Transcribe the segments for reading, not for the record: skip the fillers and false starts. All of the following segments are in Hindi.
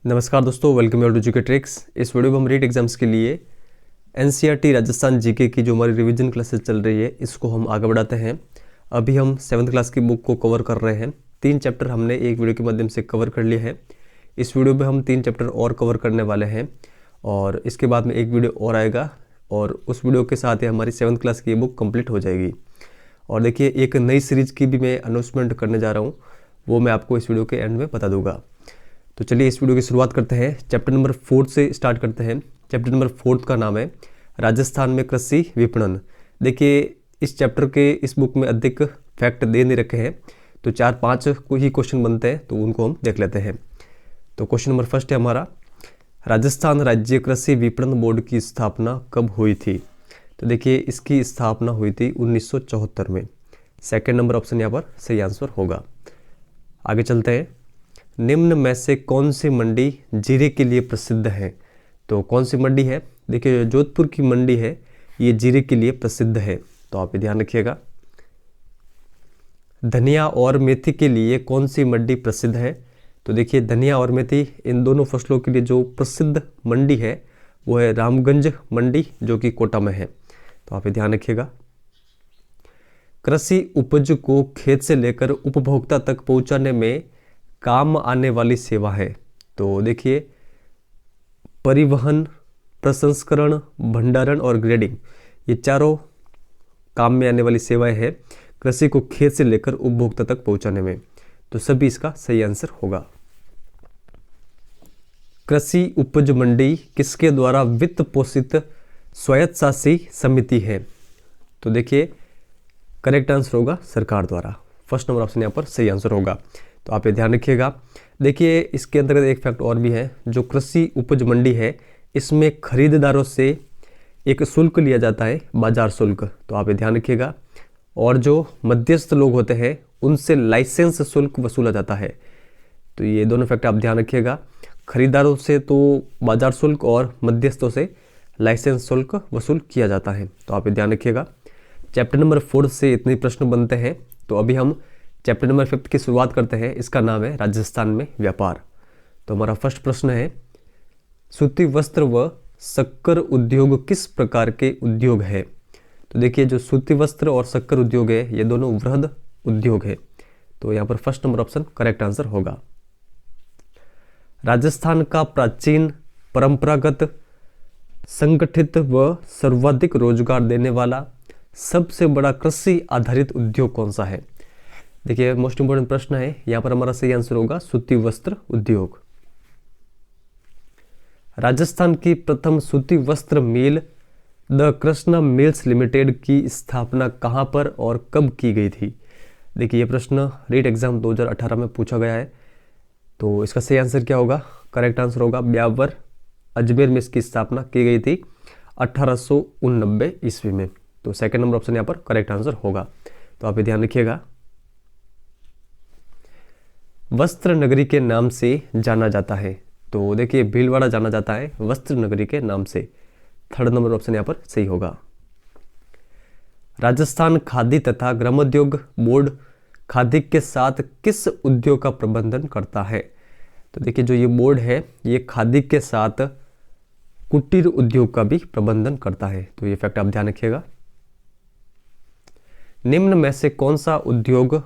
नमस्कार दोस्तों, वेलकम टू जीके ट्रिक्स। इस वीडियो में हम रीट एग्जाम्स के लिए एनसीईआरटी राजस्थान जीके की जो हमारी रिवीजन क्लासेस चल रही है इसको हम आगे बढ़ाते हैं। अभी हम 7th क्लास की बुक को कवर कर रहे हैं। 3 चैप्टर हमने एक वीडियो के माध्यम से कवर कर लिए हैं। इस वीडियो में हम 3 चैप्टर और कवर करने वाले हैं और इसके बाद में एक वीडियो और आएगा और उस वीडियो के साथ ही हमारी 7th क्लास की बुक कंप्लीट हो जाएगी। और देखिए, एक नई सीरीज की भी मैं अनाउंसमेंट करने जा रहा हूँ, वो मैं आपको इस वीडियो के एंड में बता दूंगा। तो चलिए इस वीडियो की शुरुआत करते हैं। चैप्टर नंबर 4 से स्टार्ट करते हैं। चैप्टर नंबर 4 का नाम है राजस्थान में कृषि विपणन। देखिए, इस चैप्टर के इस बुक में अधिक फैक्ट दे नहीं रखे हैं, तो 4-5 को ही क्वेश्चन बनते हैं, तो उनको हम देख लेते हैं। तो क्वेश्चन नंबर फर्स्ट है हमारा, राजस्थान राज्य कृषि विपणन बोर्ड की स्थापना कब हुई थी? तो देखिए, इसकी स्थापना हुई थी 1974 में। सेकेंड नंबर ऑप्शन यहाँ पर सही आंसर होगा। आगे चलते हैं। निम्न में से कौन सी मंडी जीरे के लिए प्रसिद्ध है? तो कौन सी मंडी है? देखिए, जोधपुर की मंडी है, ये जीरे के लिए प्रसिद्ध है, तो आप ये ध्यान रखिएगा। धनिया और मेथी के लिए कौन सी मंडी प्रसिद्ध है? तो देखिए, धनिया और मेथी इन दोनों फसलों के लिए जो प्रसिद्ध मंडी है वो है रामगंज मंडी, जो कि कोटा में है, तो आप ये ध्यान रखिएगा। कृषि उपज को खेत से लेकर उपभोक्ता तक पहुंचाने में काम आने वाली सेवा है। तो देखिए, परिवहन, प्रसंस्करण, भंडारण और ग्रेडिंग, ये चारों काम में आने वाली सेवाएं हैं कृषि को खेत से लेकर उपभोक्ता तक पहुंचाने में, तो सभी इसका सही आंसर होगा। कृषि उपज मंडी किसके द्वारा वित्त पोषित स्वायत्तशासी समिति है? तो देखिए, करेक्ट आंसर होगा सरकार द्वारा। फर्स्ट नंबर ऑप्शन यहाँ पर सही आंसर होगा, तो आप ये ध्यान रखिएगा। देखिए, इसके अंतर्गत एक फैक्ट और भी है। जो कृषि उपज मंडी है इसमें खरीदारों से एक शुल्क लिया जाता है, बाजार शुल्क, तो आप ये ध्यान रखिएगा। और जो मध्यस्थ लोग होते हैं उनसे लाइसेंस शुल्क वसूला जाता है, तो ये दोनों फैक्ट आप ध्यान रखिएगा। खरीदारों से तो बाजार शुल्क और मध्यस्थों से लाइसेंस शुल्क वसूल किया जाता है, तो आप ये ध्यान रखिएगा। चैप्टर नंबर 4 से इतने प्रश्न बनते हैं, तो अभी हम चैप्टर नंबर 5 की शुरुआत करते हैं। इसका नाम है राजस्थान में व्यापार। तो हमारा फर्स्ट प्रश्न है, सूती वस्त्र व शक्कर उद्योग किस प्रकार के उद्योग है? तो देखिए, जो सूती वस्त्र और शक्कर उद्योग है ये दोनों वृहद उद्योग है, तो यहाँ पर first number option correct answer होगा। राजस्थान का प्राचीन, परंपरागत, संगठित व सर्वाधिक रोजगार देने वाला सबसे बड़ा कृषि आधारित उद्योग कौन सा है? देखिए, मोस्ट इंपोर्टेंट प्रश्न है, यहां पर हमारा सही आंसर होगा सूती वस्त्र उद्योग। राजस्थान की प्रथम सूती वस्त्र मिल द कृष्णा मिल्स लिमिटेड की स्थापना कहां पर और कब की गई थी? देखिए, ये प्रश्न रीट एग्जाम 2018 में पूछा गया है, तो इसका सही आंसर क्या होगा? करेक्ट आंसर होगा ब्यावर, अजमेर में इसकी स्थापना की गई थी 1889 ईस्वी में, तो सेकंड नंबर ऑप्शन यहाँ पर करेक्ट आंसर होगा, तो आप ये ध्यान रखिएगा। वस्त्र नगरी के नाम से जाना जाता है? तो देखिए, भीलवाड़ा जाना जाता है वस्त्र नगरी के नाम से। थर्ड नंबर ऑप्शन यहाँ पर सही होगा। राजस्थान खादी तथा ग्रामोद्योग बोर्ड खादी के साथ किस उद्योग का प्रबंधन करता है? तो देखिए, जो ये बोर्ड है ये खादी के साथ कुटीर उद्योग का भी प्रबंधन करता है, तो ये फैक्ट आप ध्यान रखिएगा। निम्न में से कौन सा उद्योग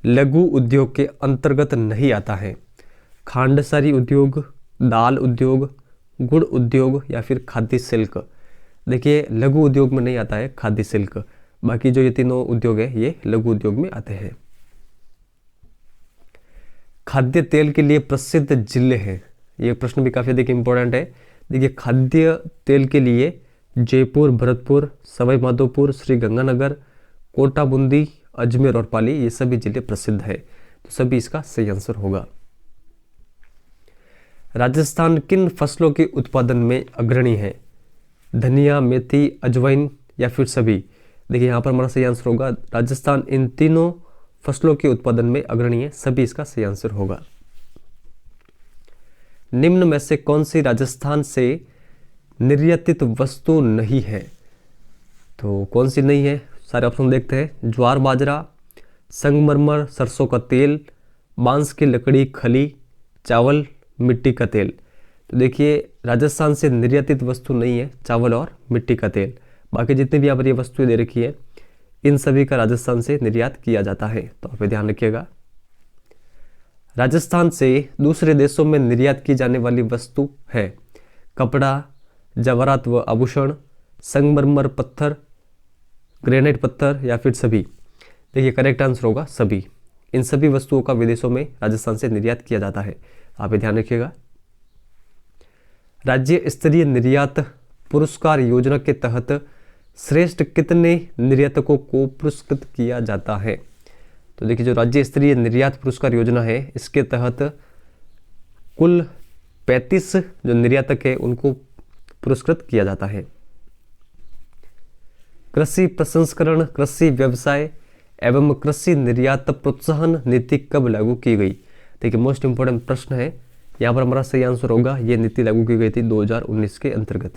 लघु उद्योग के अंतर्गत नहीं आता है? खांडसारी उद्योग, दाल उद्योग, गुड़ उद्योग या फिर खादी सिल्क? देखिए, लघु उद्योग में नहीं आता है खादी सिल्क, बाकी जो ये तीनों उद्योग है ये लघु उद्योग में आते हैं। खाद्य तेल के लिए प्रसिद्ध जिले हैं? ये प्रश्न भी काफी देखिए इंपॉर्टेंट है। देखिए, खाद्य तेल के लिए जयपुर, भरतपुर, सवाई माधोपुर, श्री गंगानगर, कोटा, बूंदी, अजमेर और पाली, ये सभी जिले प्रसिद्ध है, तो सभी इसका सही आंसर होगा। राजस्थान किन फसलों के उत्पादन में अग्रणी है? धनिया, मेथी, अजवाइन या फिर सभी? देखिए, यहाँ पर हमारा सही आंसर होगा राजस्थान इन तीनों फसलों के उत्पादन में अग्रणी है, सभी इसका सही आंसर होगा। निम्न में से कौन सी राजस्थान से निर्यातित वस्तु नहीं है? तो कौन सी नहीं है? सारे ऑप्शन देखते हैं। ज्वार बाजरा, संगमरमर, सरसों का तेल, बांस की लकड़ी, खली, चावल, मिट्टी का तेल। तो देखिए राजस्थान से निर्यातित वस्तु नहीं है चावल और मिट्टी का तेल। बाकी जितनी भी यहाँ पर ये वस्तुएं दे रखी है इन सभी का राजस्थान से निर्यात किया जाता है, तो आप ध्यान रखिएगा। राजस्थान से दूसरे देशों में निर्यात की जाने वाली वस्तु है कपड़ा, जवाहरात व आभूषण, संगमरमर पत्थर, ग्रेनाइट पत्थर या फिर सभी। देखिए करेक्ट आंसर होगा सभी। इन सभी वस्तुओं का विदेशों में राजस्थान से निर्यात किया जाता है, आप ध्यान रखिएगा। राज्य स्तरीय निर्यात पुरस्कार योजना के तहत श्रेष्ठ कितने निर्यातकों को पुरस्कृत किया जाता है? तो देखिए जो राज्य स्तरीय निर्यात पुरस्कार योजना है इसके तहत कुल 35 जो निर्यातक है उनको पुरस्कृत किया जाता है। कृषि प्रसंस्करण, कृषि व्यवसाय एवं कृषि निर्यात प्रोत्साहन नीति कब लागू की गई? देखिए मोस्ट इंपोर्टेंट प्रश्न है, यहाँ पर हमारा सही आंसर होगा ये नीति लागू की गई थी 2019 के अंतर्गत।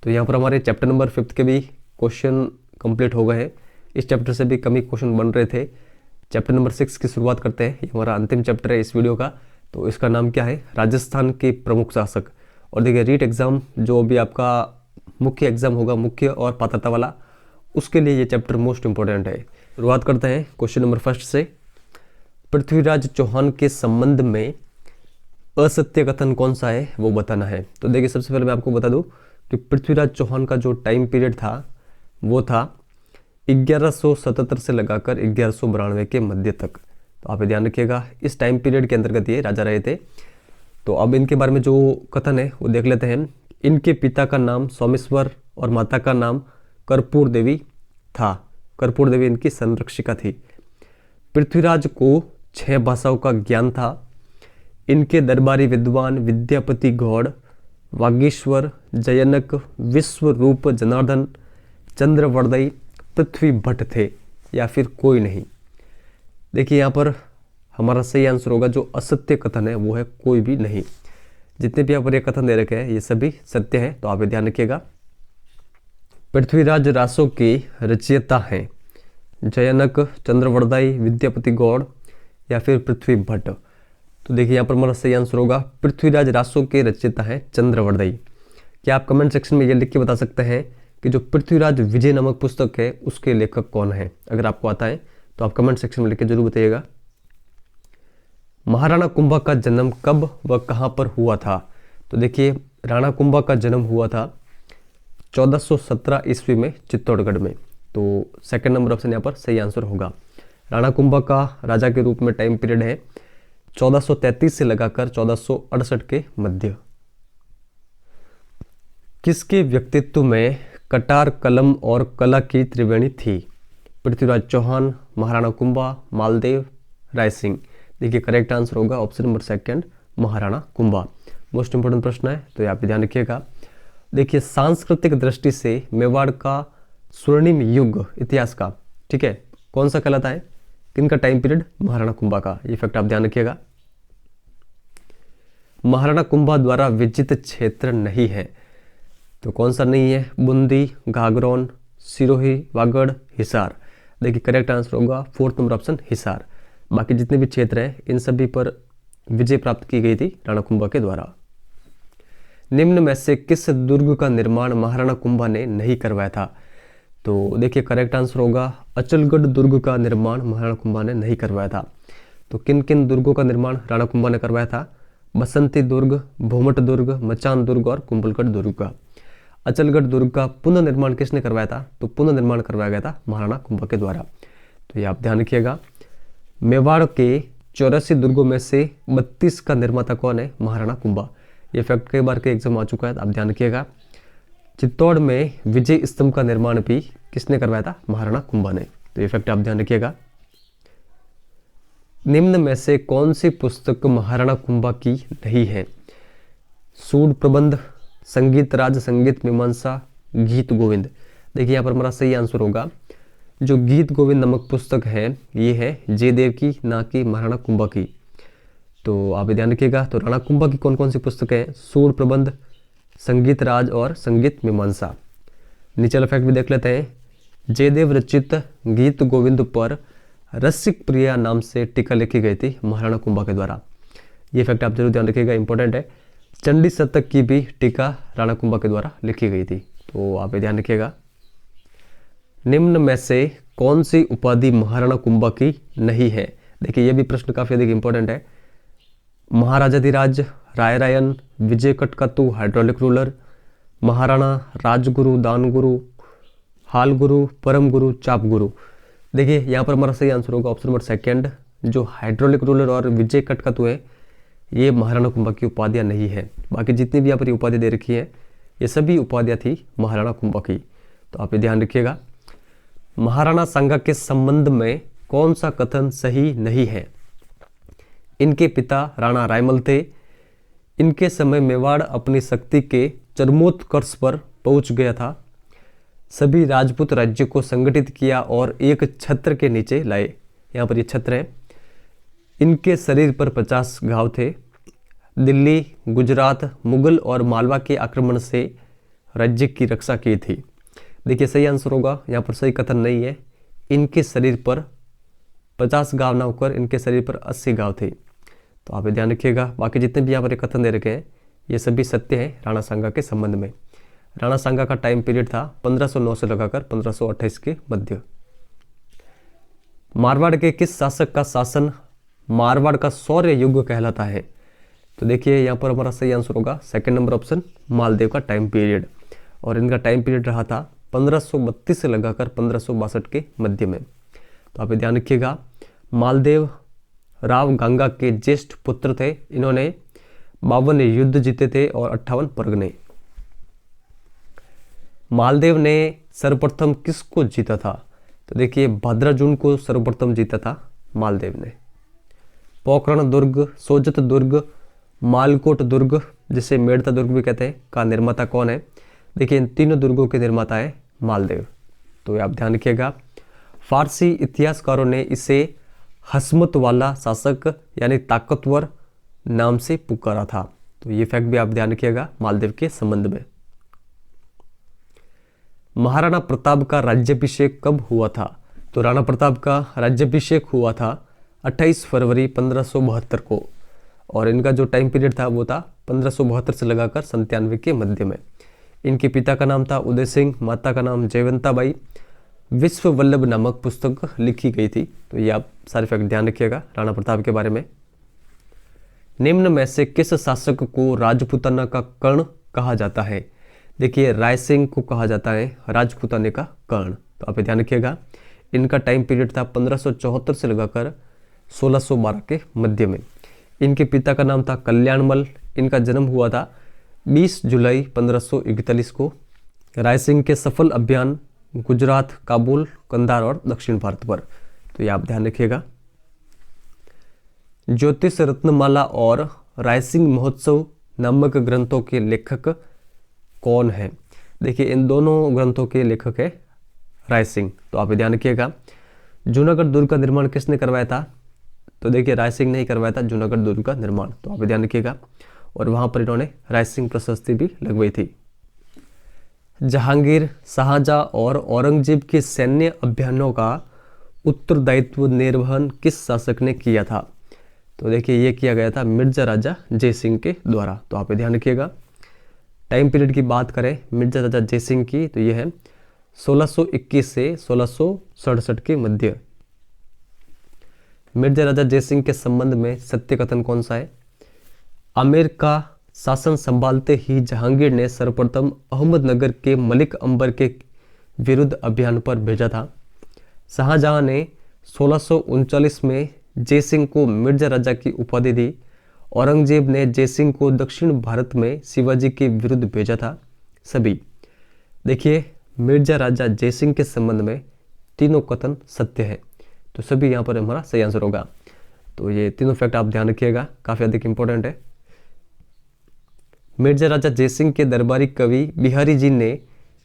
तो यहाँ पर हमारे चैप्टर नंबर 5 के भी क्वेश्चन कंप्लीट हो गए हैं। इस चैप्टर से भी कम ही क्वेश्चन बन रहे थे। चैप्टर नंबर 6 की शुरुआत करते हैं। ये हमारा अंतिम चैप्टर है इस वीडियो का। तो इसका नाम क्या है? राजस्थान के प्रमुख शासक। और देखिए रीट एग्जाम जो भी आपका मुख्य एग्जाम होगा, मुख्य और पात्रता वाला, उसके लिए ये चैप्टर मोस्ट इंपॉर्टेंट है। शुरुआत करते हैं क्वेश्चन नंबर 1 से। पृथ्वीराज चौहान के संबंध में असत्य कथन कौन सा है वो बताना है। तो देखिए सबसे पहले मैं आपको बता दूं कि पृथ्वीराज चौहान का जो टाइम पीरियड था वो था 1177 से लगाकर 1192 के मध्य तक। तो आप ध्यान रखिएगा इस टाइम पीरियड के अंतर्गत ये राजा रहे थे। तो अब इनके बारे में जो कथन है वो देख लेते हैं। इनके पिता का नाम सोमेश्वर और माता का नाम कर्पूर देवी था। कर्पूर देवी इनकी संरक्षिका थी। पृथ्वीराज को 6 भाषाओं का ज्ञान था। इनके दरबारी विद्वान विद्यापति गौड़, वागीश्वर, जयनक, विश्वरूप जनार्दन, चंद्रवर्दई, पृथ्वी भट्ट थे या फिर कोई नहीं। देखिए यहाँ पर हमारा सही आंसर होगा जो असत्य कथन है वो है कोई भी नहीं। जितने भी यहाँ पर ये कथन दे रखे हैं ये सभी सत्य है, तो आप ध्यान रखिएगा। पृथ्वीराज रासों के रचयिता हैं जयनक, चंद्रवर्दई, विद्यापति गौड़ या फिर पृथ्वी भट्ट। तो देखिए यहाँ पर हमारा सही आंसर होगा पृथ्वीराज रासों के रचयिता हैं चंद्रवर्दई। क्या आप कमेंट सेक्शन में ये लिख के बता सकते हैं कि जो पृथ्वीराज विजय नामक पुस्तक है उसके लेखक कौन है? अगर आपको आता है तो आप कमेंट सेक्शन में लिख के जरूर बताइएगा। महाराणा कुंभा का जन्म कब व कहाँ पर हुआ था? तो देखिए राणा कुंभा का जन्म हुआ था 1417 ईस्वी में चित्तौड़गढ़ में। तो सेकंड नंबर ऑप्शन यहाँ पर सही आंसर होगा। राणा कुंभा का राजा के रूप में टाइम पीरियड है 1433 से लगाकर 1468 के मध्य। किसके व्यक्तित्व में कटार, कलम और कला की त्रिवेणी थी? पृथ्वीराज चौहान, महाराणा कुंभा, मालदेव, राय सिंह। देखिए करेक्ट आंसर होगा option number 2 Maharana Kumbha. Most important प्रश्न है तो ये आप ध्यान रखिएगा। देखिए सांस्कृतिक दृष्टि से मेवाड़ का स्वर्णिम युग इतिहास का, ठीक है, कौन सा कहलाता है? किनका टाइम पीरियड? महाराणा कुंभा का। ये फैक्ट आप ध्यान रखिएगा। महाराणा कुंभा द्वारा विजित क्षेत्र नहीं है तो कौन सा नहीं है? बूंदी, घाघरौन, सिरोही, वागड़, हिसार। देखिए करेक्ट आंसर होगा 4th नंबर ऑप्शन हिसार। बाकी जितने भी क्षेत्र हैं इन सभी पर विजय प्राप्त की गई थी राणा कुंभा के द्वारा। निम्न में से किस दुर्ग का निर्माण महाराणा कुंभा ने नहीं करवाया था? तो देखिए करेक्ट आंसर होगा अचलगढ़ दुर्ग का निर्माण महाराणा कुंभा ने नहीं करवाया था। तो किन किन दुर्गों का निर्माण राणा कुंभा ने करवाया था? बसंती दुर्ग, भूमट दुर्ग, मचान दुर्ग और कुंभलगढ़ दुर्ग का। अचलगढ़ दुर्ग का पुनर्निर्माण किसने करवाया था? तो पुनर्निर्माण करवाया गया था महाराणा कुंभा के द्वारा। तो ये आप ध्यान रखिएगा। मेवाड़ के 84 दुर्गों में से 32 का निर्माता कौन है? महाराणा कुंभा। ये फैक्ट कई बार के एग्जाम आ चुका है, आप ध्यान रखिएगा। चित्तौड़ में विजय स्तंभ का निर्माण भी किसने करवाया था? महाराणा कुंभा ने। तो ये फैक्ट आप ध्यान रखिएगा। निम्न में से कौन सी पुस्तक महाराणा कुंभा की नहीं है? सूड प्रबंध, संगीत राज, संगीत मीमांसा, गीत गोविंद। देखिए यहाँ पर हमारा सही आंसर होगा जो गीत गोविंद नामक पुस्तक है ये है जयदेव की, ना कि महाराणा कुंभा की। तो आप ध्यान रखिएगा। तो राणा कुंभा की कौन कौन सी पुस्तकें हैं? सूड प्रबंध, संगीत राज और संगीत मीमांसा। नीचे फैक्ट भी देख लेते हैं। जयदेव रचित गीत गोविंद पर रसिक प्रिया नाम से टीका लिखी गई थी महाराणा कुंभा के द्वारा। ये फैक्ट आप जरूर ध्यान रखिएगा, इंपॉर्टेंट है। चंडी शतक की भी टीका राणा कुंभा के द्वारा लिखी गई थी, तो आप ये ध्यान रखिएगा। निम्न में से कौन सी उपाधि महाराणा कुंभा की नहीं है? देखिए ये भी प्रश्न काफी अधिक इंपॉर्टेंट है। महाराजाधिराज, रायरायन, विजय कटकतु, हाइड्रोलिक रूलर, महाराणा, राजगुरु, दानगुरु, हाल गुरु, परम गुरु, चाप गुरु। देखिए यहाँ पर हमारा सही आंसर होगा ऑप्शन नंबर सेकंड, जो हाइड्रोलिक रूलर और विजय कटकतु है ये महाराणा कुंभा की उपाधियां नहीं है। बाकी जितनी भी यहाँ पर उपाधि दे रखी है ये सभी उपाधियां थी महाराणा कुंभा की, तो आप ये ध्यान रखिएगा। महाराणा सांगा के संबंध में कौन सा कथन सही नहीं है? इनके पिता राणा रायमल थे, इनके समय मेवाड़ अपनी शक्ति के चरमोत्कर्ष पर पहुंच गया था, सभी राजपूत राज्य को संगठित किया और एक छत्र के नीचे लाए। यहाँ पर ये छत्र है। इनके शरीर पर 50 घाव थे। दिल्ली, गुजरात, मुगल और मालवा के आक्रमण से राज्य की रक्षा की थी। देखिए सही आंसर होगा, यहाँ पर सही कथन नहीं है। इनके शरीर पर 50 घाव ना होकर इनके शरीर पर 80 घाव थे, तो आप ये ध्यान रखिएगा। बाकी जितने भी यहाँ पर कथन दे रखे हैं ये सभी सत्य हैं राणा सांगा के संबंध में। राणा सांगा का टाइम पीरियड था 1509 से लगाकर 1528 के मध्य। मारवाड़ के किस शासक का शासन मारवाड़ का शौर्य युग कहलाता है? तो देखिए यहाँ पर हमारा सही आंसर होगा सेकंड नंबर ऑप्शन, मालदेव का टाइम पीरियड। और इनका टाइम पीरियड रहा था 1532 से लगाकर 1562 के मध्य में। तो आप ये ध्यान रखिएगा। मालदेव राव गंगा के ज्येष्ठ पुत्र थे। इन्होंने 52 युद्ध जीते थे और 58 परगने। मालदेव ने सर्वप्रथम किसको जीता था? तो देखिए भद्राजुन को सर्वप्रथम जीता था मालदेव ने। पोखरण दुर्ग, सोजत दुर्ग, मालकोट दुर्ग जिसे मेड़ता दुर्ग भी कहते हैं का निर्माता कौन है? देखिए इन तीनों दुर्गों के निर्माता है मालदेव, तो आप ध्यान रखिएगा। फारसी इतिहासकारों ने इसे हस्मत वाला शासक यानी ताकतवर नाम से पुकारा था, तो ये फैक्ट भी आप ध्यान रखिएगा मालदेव के संबंध में। महाराणा प्रताप का राज्याभिषेक कब हुआ था? तो राणा प्रताप का राज्याभिषेक हुआ था 28 फरवरी 1572 को, और इनका जो टाइम पीरियड था वो था 1572 से लगाकर 97 के मध्य में। इनके पिता का नाम था उदय सिंह, माता का नाम जयवंताबाई। विश्व वल्लभ नामक पुस्तक लिखी गई थी, तो ये आप सारे फैक्ट ध्यान रखिएगा राणा प्रताप के बारे में। निम्न में से किस शासक को राजपूताना का कर्ण कहा जाता है? देखिए रायसिंह को कहा जाता है राजपूताने का कर्ण, तो आप ध्यान रखिएगा। इनका टाइम पीरियड था 1574 से लगाकर 1612 के मध्य में। इनके पिता का नाम था कल्याणमल। इनका जन्म हुआ था 20 जुलाई 1541 को। रायसिंह के सफल अभियान गुजरात, काबुल, कंधार और दक्षिण भारत पर, तो ये आप ध्यान रखिएगा। ज्योतिष रत्नमाला और रायसिंह महोत्सव नामक ग्रंथों के लेखक कौन है? देखिए इन दोनों ग्रंथों के लेखक है रायसिंह, तो आप ध्यान रखिएगा। जूनागढ़ दुर्ग का निर्माण किसने करवाया था? तो देखिए रायसिंह ने ही करवाया था जूनागढ़ दुर्ग का निर्माण, तो आप ध्यान रखिएगा। और वहां पर इन्होंने रायसिंह प्रशस्ति भी लगवाई थी। जहांगीर, शाहजहां और औरंगजेब के सैन्य अभियानों का उत्तरदायित्व निर्वहन किस शासक ने किया था? तो देखिए ये किया गया था मिर्जा राजा जयसिंह के द्वारा, तो आप ध्यान रखिएगा। टाइम पीरियड की बात करें मिर्जा राजा जयसिंह की, तो यह है 1621 से 1667 के मध्य। मिर्जा राजा जयसिंह के संबंध में सत्य कथन कौन सा है? आमेर का शासन संभालते ही जहांगीर ने सर्वप्रथम अहमदनगर के मलिक अंबर के विरुद्ध अभियान पर भेजा था। शाहजहां ने 1639 में जयसिंह को मिर्जा राजा की उपाधि दी। औरंगजेब ने जयसिंह को दक्षिण भारत में शिवाजी के विरुद्ध भेजा था। सभी देखिए मिर्जा राजा जयसिंह के संबंध में तीनों कथन सत्य है, तो सभी यहाँ पर हमारा सही आंसर होगा। तो ये तीनों फैक्ट आप ध्यान रखिएगा, काफी अधिक इंपॉर्टेंट है। मिर्जा राजा जयसिंह के दरबारी कवि बिहारी जी ने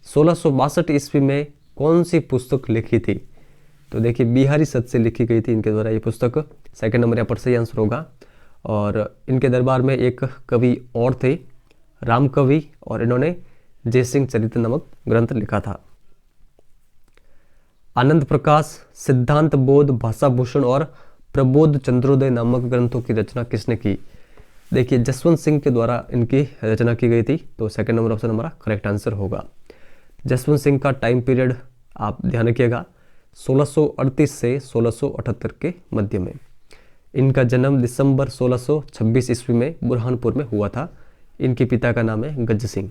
1662 ईस्वी में कौन सी पुस्तक लिखी थी? तो देखिए बिहारी सत से लिखी गई थी इनके द्वारा ये पुस्तक। सेकंड नंबर यहाँ पर सही आंसर होगा। और इनके दरबार में एक कवि और थे राम कवि, और इन्होंने जयसिंह चरित्र नामक ग्रंथ लिखा था। आनंद प्रकाश, सिद्धांत बोध, भाषाभूषण और प्रबोध चंद्रोदय नामक ग्रंथों की रचना किसने की? देखिए जसवंत सिंह के द्वारा इनकी रचना की गई थी, तो सेकंड नंबर ऑप्शन हमारा करेक्ट आंसर होगा। जसवंत सिंह का टाइम पीरियड आप ध्यान रखिएगा 1638 से 1678 के मध्य में। इनका जन्म दिसंबर 1626 ईस्वी में बुरहानपुर में हुआ था। इनके पिता का नाम है गज सिंह।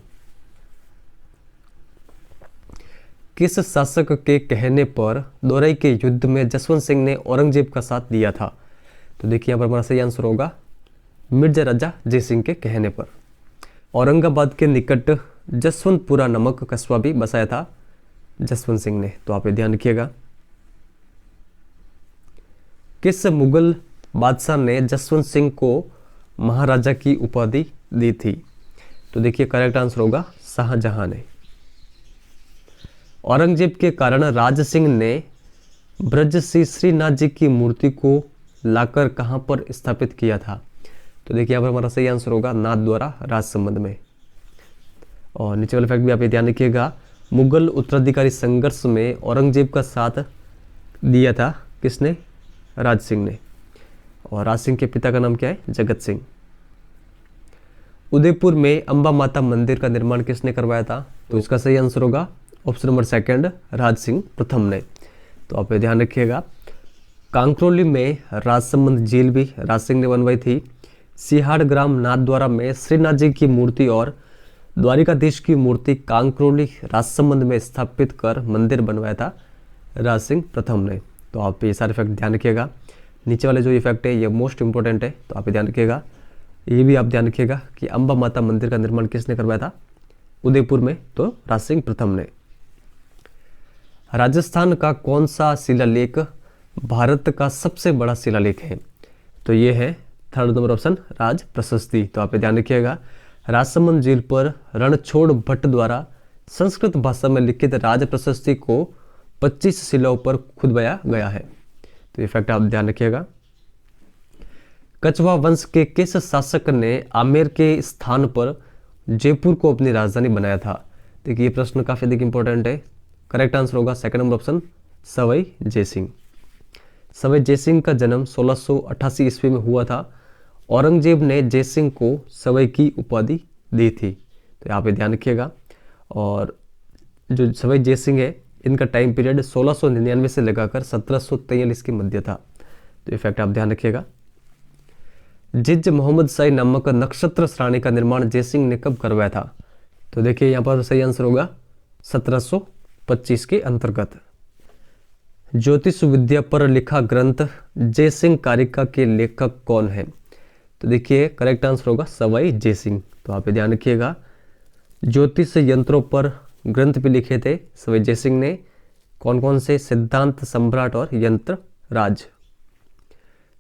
किस शासक के कहने पर दोरई के युद्ध में जसवंत सिंह ने औरंगजेब का साथ दिया था? तो देखिए यहाँ पर हमारा सही आंसर होगा मिर्जा राजा जय सिंह के कहने पर। औरंगाबाद के निकट जसवंतपुरा नामक कस्बा भी बसाया था जसवंत सिंह ने, तो आप ये ध्यान रखिएगा। किस मुगल बादशाह ने जसवंत सिंह को महाराजा की उपाधि दी थी? तो देखिए करेक्ट आंसर होगा शाहजहां ने। औरंगजेब के कारण राज सिंह ने ब्रज से श्रीनाथ जी की मूर्ति को लाकर कहां पर स्थापित किया था? तो देखिए यहाँ पर हमारा सही आंसर होगा नाथ द्वारा राजसमंद में। और नीचे वाला फैक्ट भी आप ये ध्यान रखिएगा, मुगल उत्तराधिकारी संघर्ष में औरंगजेब का साथ दिया था किसने? राज सिंह ने। और राज सिंह के पिता का नाम क्या है? जगत सिंह। उदयपुर में अंबा माता मंदिर का निर्माण किसने करवाया था? तो इसका सही आंसर होगा option number second Raj Singh प्रथम ने, तो आप ये ध्यान रखिएगा। कांकरोली में राजसमंद झील भी राज सिंह ने बनवाई थी। सिहाड़ ग्राम नाथद्वारा में श्रीनाथ जी की मूर्ति और द्वारिकाधीश की मूर्ति कांकरोली राजसमंद में स्थापित कर मंदिर बनवाया था राज सिंह प्रथम ने, तो आप ये सारे फैक्ट ध्यान रखिएगा। नीचे वाले जो ये फैक्ट है ये मोस्ट इंपॉर्टेंट है, तो आप ये ध्यान रखिएगा। ये भी आप ध्यान रखिएगा कि अंबा माता मंदिर का निर्माण किसने करवाया था? उदयपुर में, तो राज सिंह प्रथम ने। राजस्थान का कौन सा शिलालेख भारत का सबसे बड़ा शिलालेख है? तो ये है थर्ड नंबर ऑप्शन राज प्रशस्ति, तो आप ये ध्यान रखिएगा। राजसमंद झील पर रणछोड़ भट्ट द्वारा संस्कृत भाषा में लिखित राज प्रशस्ति को 25 शिलाओं पर खुदवाया गया है, तो ये फैक्ट आप ध्यान रखिएगा। कछवा वंश के किस शासक ने आमेर के स्थान पर जयपुर को अपनी राजधानी बनाया था? देखिए ये प्रश्न काफी अधिक इंपॉर्टेंट है। करेक्ट आंसर होगा second number option Sawai Jai Singh. Sawai Jai Singh का जन्म 1688 ईस्वी में हुआ था। औरंगजेब ने जयसिंह को सवाई की उपाधि दी थी, तो यहाँ पे ध्यान रखिएगा। और जो सवाई जयसिंह है इनका टाइम पीरियड 1699 से लगाकर 1743 के मध्य था, तो ये फैक्ट आप ध्यान रखिएगा। जिज मोहम्मद शाही नामक नक्षत्र श्रेणी का निर्माण जयसिंह ने कब करवाया था? तो देखिए यहाँ पर सही आंसर होगा 1725 के अंतर्गत। ज्योतिष विद्या पर लिखा ग्रंथ जयसिंह कारिका के लेखक कौन है? तो देखिए करेक्ट आंसर होगा सवाई जयसिंह, तो आप ये ध्यान रखिएगा। ज्योतिष यंत्रों पर ग्रंथ भी लिखे थे सवाई जयसिंह ने। कौन कौन से? सिद्धांत सम्राट और यंत्र राज।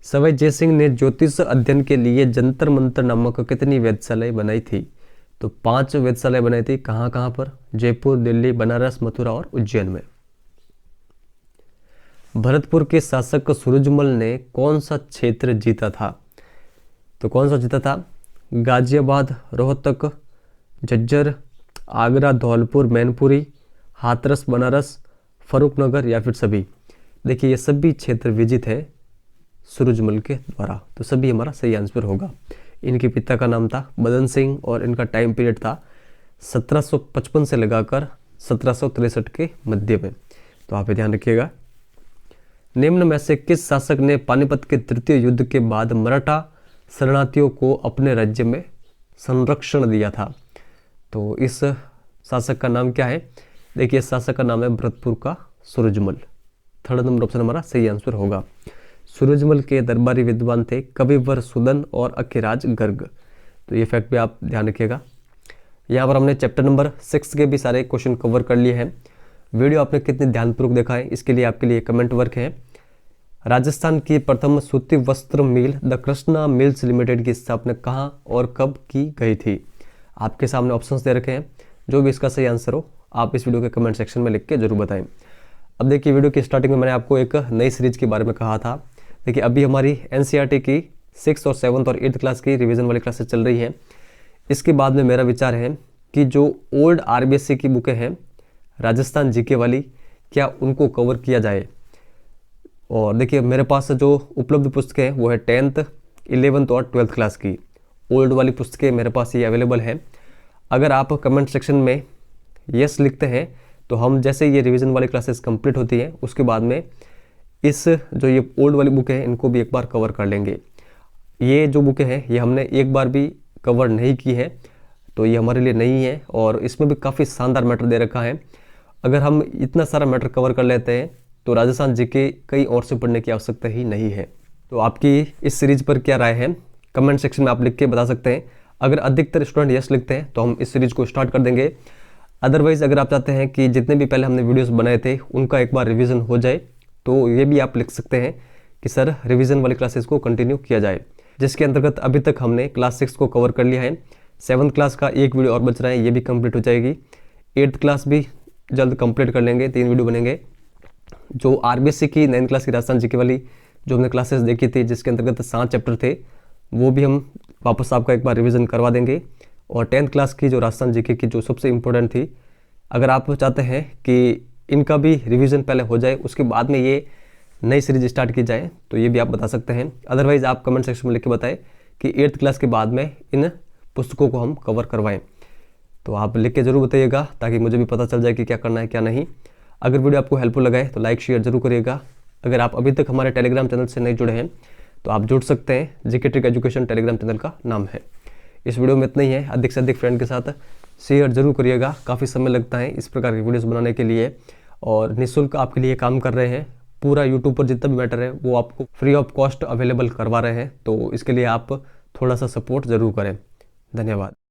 सवाई जयसिंह ने ज्योतिष अध्ययन के लिए जंतर मंतर नामक कितनी वेधशालाएं बनाई थी? तो 5 वेधशालाएं बनाई थी। कहाँ कहाँ पर? जयपुर, दिल्ली, बनारस, मथुरा और उज्जैन में। भरतपुर के शासक सूरजमल ने कौन सा क्षेत्र जीता था? तो कौन सा जीता था? गाजियाबाद, रोहतक, झज्जर, आगरा, धौलपुर, मैनपुरी, हाथरस, बनारस, फरुखनगर या फिर सभी? देखिए ये सभी क्षेत्र विजित है सूरजमल के द्वारा, तो सभी हमारा सही आंसर होगा। इनके पिता का नाम था मदन सिंह और इनका टाइम पीरियड था 1755 से लगाकर 1763 के मध्य में, तो आप ये ध्यान रखिएगा। निम्न में से किस शासक ने पानीपत के तृतीय युद्ध के बाद मराठा शरणार्थियों को अपने राज्य में संरक्षण दिया था? तो इस शासक का नाम क्या है? देखिए इस शासक का नाम है भरतपुर का सूरजमल। थर्ड नंबर ऑप्शन हमारा सही आंसर होगा। सूरजमल के दरबारी विद्वान थे कविवर सुदन और अखिराज गर्ग, तो ये फैक्ट भी आप ध्यान रखिएगा। यहाँ पर हमने चैप्टर नंबर 6 के भी सारे क्वेश्चन कवर कर लिए हैं। वीडियो आपने कितने ध्यानपूर्वक देखा है इसके लिए आपके लिए कमेंट वर्क है। राजस्थान की प्रथम सूती वस्त्र मिल द कृष्णा मिल्स लिमिटेड की स्थापना कहाँ और कब की गई थी? आपके सामने ऑप्शंस दे रखे हैं, जो भी इसका सही आंसर हो आप इस वीडियो के कमेंट सेक्शन में लिख के जरूर बताएं। अब देखिए वीडियो की स्टार्टिंग में मैंने आपको एक नई सीरीज के बारे में कहा था। देखिए अभी हमारी एनसीईआरटी की 6th और 7th और 8th क्लास की रिवीजन वाली क्लासेस चल रही हैं। इसके बाद में मेरा विचार है कि जो ओल्ड आरबीएससी की बुकें हैं राजस्थान जीके वाली, क्या उनको कवर किया जाए। और देखिए मेरे पास जो उपलब्ध पुस्तकें हैं वो है 10th, 11th और 12th क्लास की। ओल्ड वाली पुस्तकें मेरे पास ये अवेलेबल हैं। अगर आप कमेंट सेक्शन में यस लिखते हैं तो हम जैसे ये रिवीजन वाली क्लासेस कंप्लीट होती हैं उसके बाद में इस जो ये ओल्ड वाली बुक है इनको भी एक बार कवर कर लेंगे। ये जो बुकें हैं ये हमने एक बार भी कवर नहीं की है, तो ये हमारे लिए नहीं है और इसमें भी काफ़ी शानदार मैटर दे रखा है। अगर हम इतना सारा मैटर कवर कर लेते हैं तो राजस्थान जीके कहीं और से पढ़ने की आवश्यकता ही नहीं है। तो आपकी इस सीरीज़ पर क्या राय है कमेंट सेक्शन में आप लिख के बता सकते हैं। अगर अधिकतर स्टूडेंट यस लिखते हैं तो हम इस सीरीज़ को स्टार्ट कर देंगे। अदरवाइज़ अगर आप चाहते हैं कि जितने भी पहले हमने वीडियोस बनाए थे उनका एक बार रिवीजन हो जाए तो ये भी आप लिख सकते हैं कि सर रिवीजन वाली क्लासेस को कंटिन्यू किया जाए, जिसके अंतर्गत अभी तक हमने क्लास 6 को कवर कर लिया है। 7th क्लास का एक वीडियो और बच रहा है, ये भी कंप्लीट हो जाएगी। 8th क्लास भी जल्द कंप्लीट कर लेंगे, 3 वीडियो बनेंगे। जो आरबीएससी की 9th क्लास की राजस्थान जीके वाली जो हमने क्लासेस देखी थी जिसके अंतर्गत 7 चैप्टर थे वो भी हम वापस आपका एक बार रिवीजन करवा देंगे। और 10th क्लास की जो राजस्थान जीके की जो सबसे इम्पोर्टेंट थी, अगर आप चाहते हैं कि इनका भी रिवीजन पहले हो जाए उसके बाद में ये नई सीरीज स्टार्ट की जाए तो ये भी आप बता सकते हैं। अदरवाइज़ आप कमेंट सेक्शन में लिख के बताएं कि 8th क्लास के बाद में इन पुस्तकों को हम कवर करवाएं। तो आप लिख के ज़रूर बताइएगा ताकि मुझे भी पता चल जाए कि क्या करना है क्या नहीं। अगर वीडियो आपको हेल्पफुल लगा है तो लाइक शेयर जरूर करिएगा। अगर आप अभी तक हमारे टेलीग्राम चैनल से नहीं जुड़े हैं तो आप जुड़ सकते हैं, GK trick education Telegram channel का नाम है। इस वीडियो में इतना ही है, अधिक से अधिक फ्रेंड के साथ शेयर जरूर करिएगा। काफ़ी समय लगता है इस प्रकार की वीडियोस बनाने के लिए और निःशुल्क आपके लिए काम कर रहे हैं। पूरा यूट्यूब पर जितना भी मैटर है वो आपको फ्री ऑफ कॉस्ट अवेलेबल करवा रहे हैं, तो इसके लिए आप थोड़ा सा सपोर्ट ज़रूर करें। धन्यवाद।